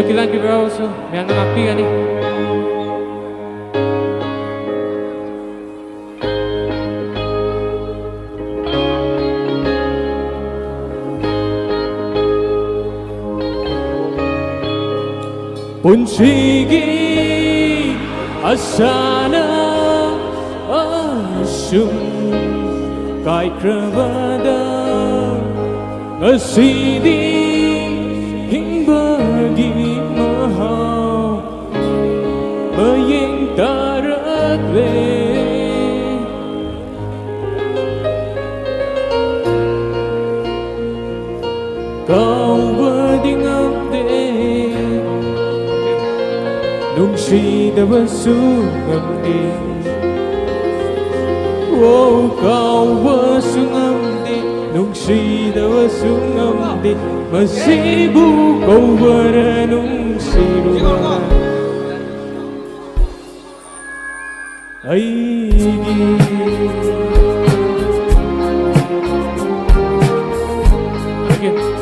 kita kira so, may ano napi gani. Punsigi asana asum kay krabada ngasidi hingbagi mahal mayeng tarakle kau badingapde nungsidaba sungamdi oh kau basungamdi nungsidaba sungamdi masibu kau baranungsiruwa aigi thank you.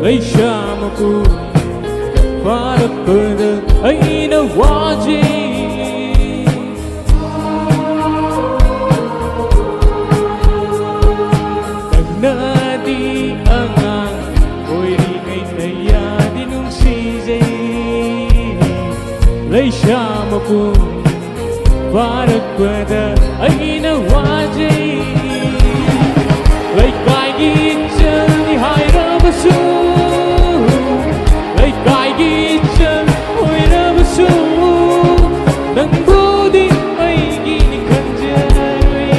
Lấy xa mà cô phá đập bờ đời ấy đâu quá gì Tag na di angang ôi đi ngay này ya đi nung si dây Lấy xa mà cô phá đập bờ đời ấy đâu quá gì Lấy cái gì chân đi hai ra mà xuống Nang budi ay gini kanjay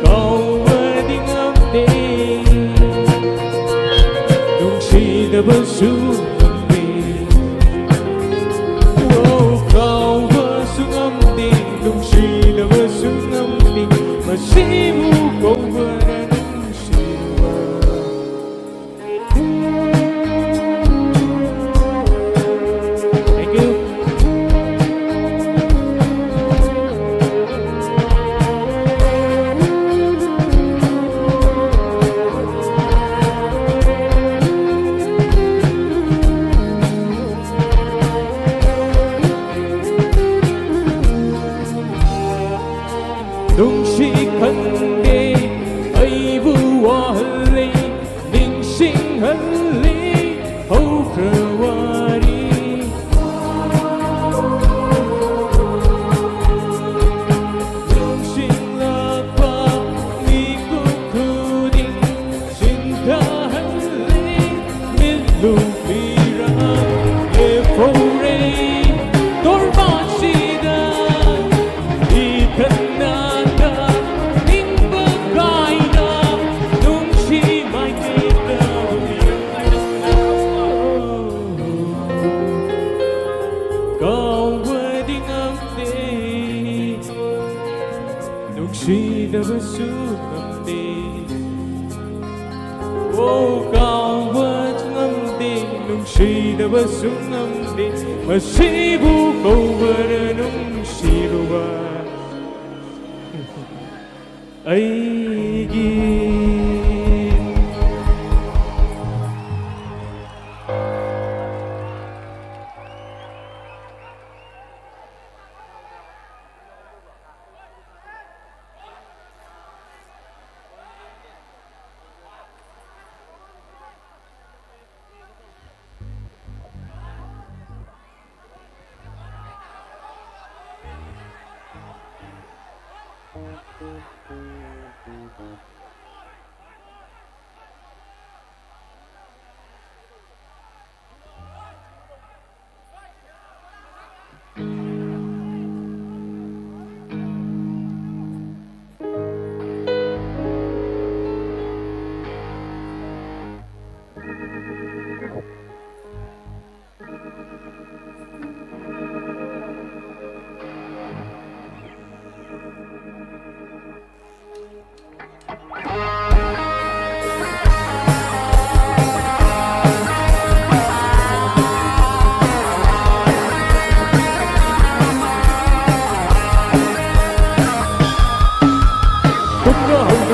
Kau badingapde Nung sidaba sungamdi Oh kau basungamdi Nung sidaba sungamdi Masimu kau baranungsiwa Thank you. Nung si khande ay buwa hali ning sing hali hau krawari Nung sing lapa mi kukuding sinta hali milu pirang ye fore torban sida ikan Sidaba sungamdi Oh kau basungamdi Nung sidaba sungamdi Masibu kau baranungsiruwa Aigi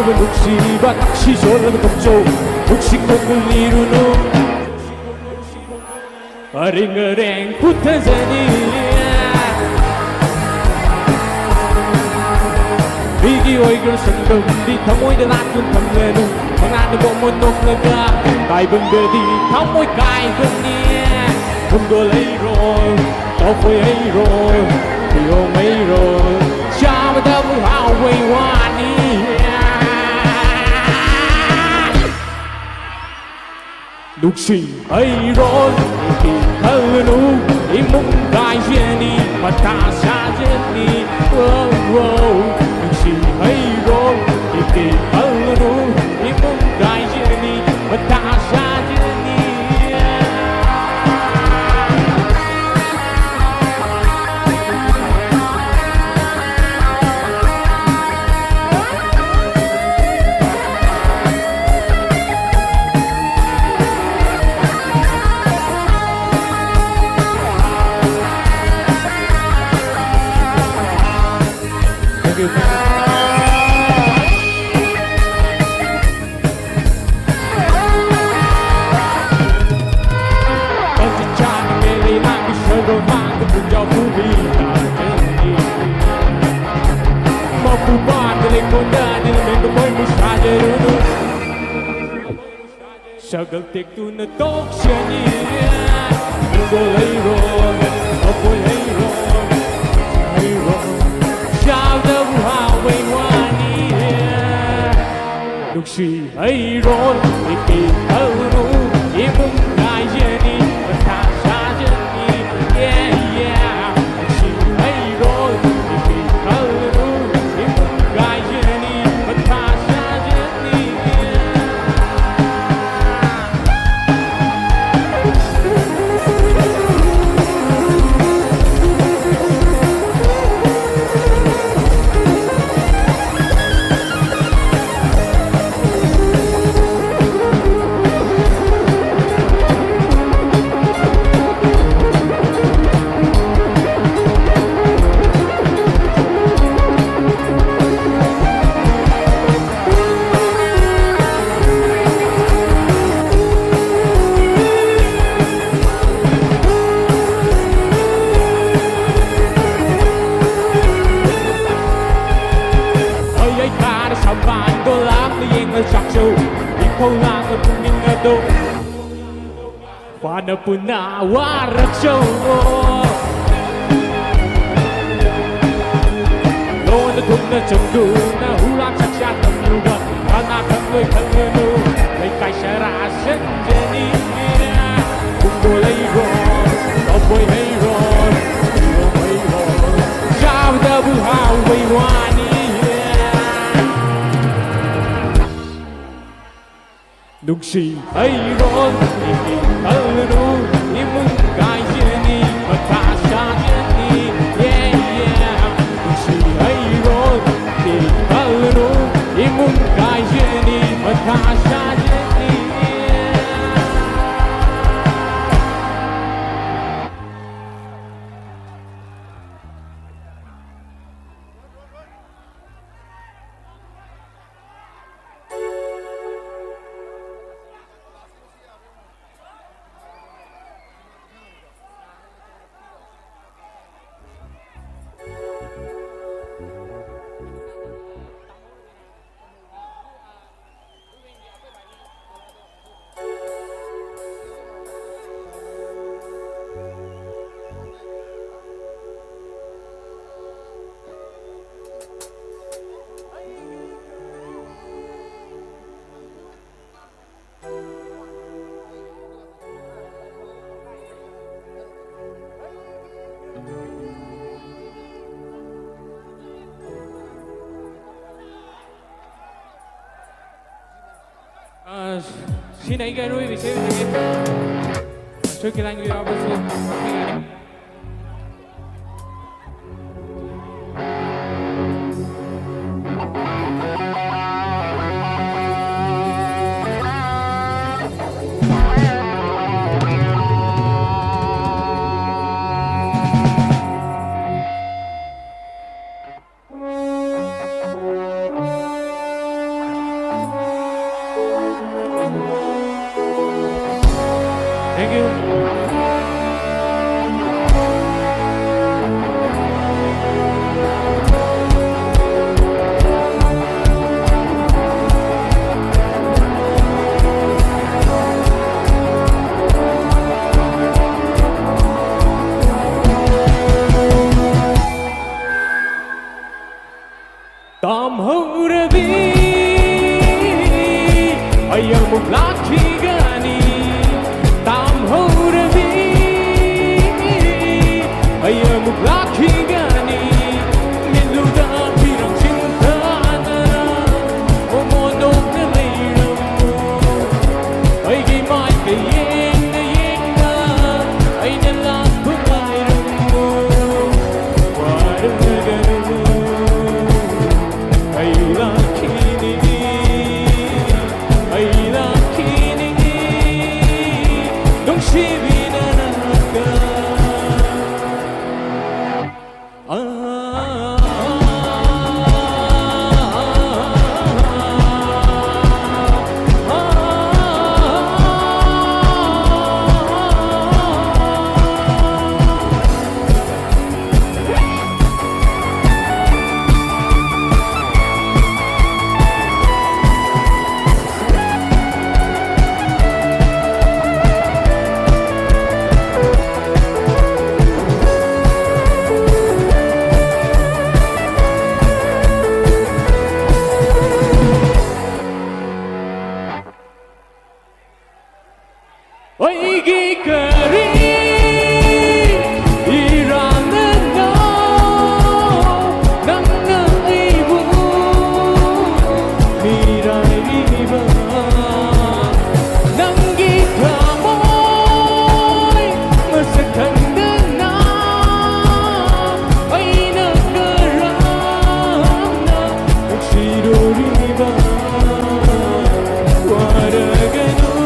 이름은 묵시와 낚시 졸라는 검조 묵시공을 이루는 어링어랭 붙어서니 Bigi oiker sendung di thamoi đã lát luôn thầm lệ nụ thằng anh đã bộ một nốt lời ca tại bừng bờ đi thắm môi cài gần nia không có lấy rồi tao phải ấy rồi thì ông ấy rồi cha mà tao muốn hao quay hoa đi lúc gì ấy rồi thì thơ nụ im mong cài duyên đi mà ta xa duyên đi She hey roll, if they all know, if one guy journey, but Tasha journey. Thank you. Sagal tek tu na tok shani Go lay roll Go lay roll Shout the highway wani Look she hey roll Iki haru Ibum kai jani Batasha jani Yeah yeah Look she hey roll Iki haru Ibum kai jani Batasha jani Pada puna warak show Lo na tung na chong du na hulam chak chak tam lu ba Ana khang nu Lấy kai sa ra sen jeni Kung go lay ro Lo boy hey ro Lo hey ro Sao da bu hao wei wani Nung si ay ron Iki alano Imong kay jeni Matasha jeni Yeah yeah Nung si ay ron Iki alano Imong kay jeni Matasha jeni Xin hãy gây nuôi vì thế trước khi anh đi vào bữa xuống Tam hauravi ayamuk lakhi gani Tam hauravi ayamuk lakhi gani Miluda pirang cinta na umodok na layram mo ay gimay kayeng na yeng na ay nalang bumayram mo Parang ganun ay lakini nung sibinanak ka Ay gikari iranan na nang naibu miray iba nang gikamoy masaktan na ay nagkaram na nagsidoriba para ganun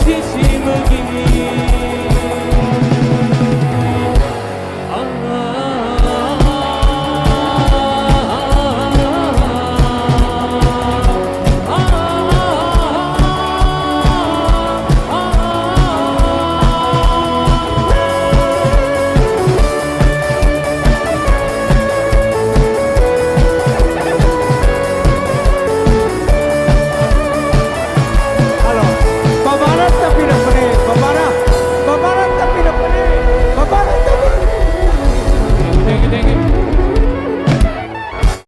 Sisi magiging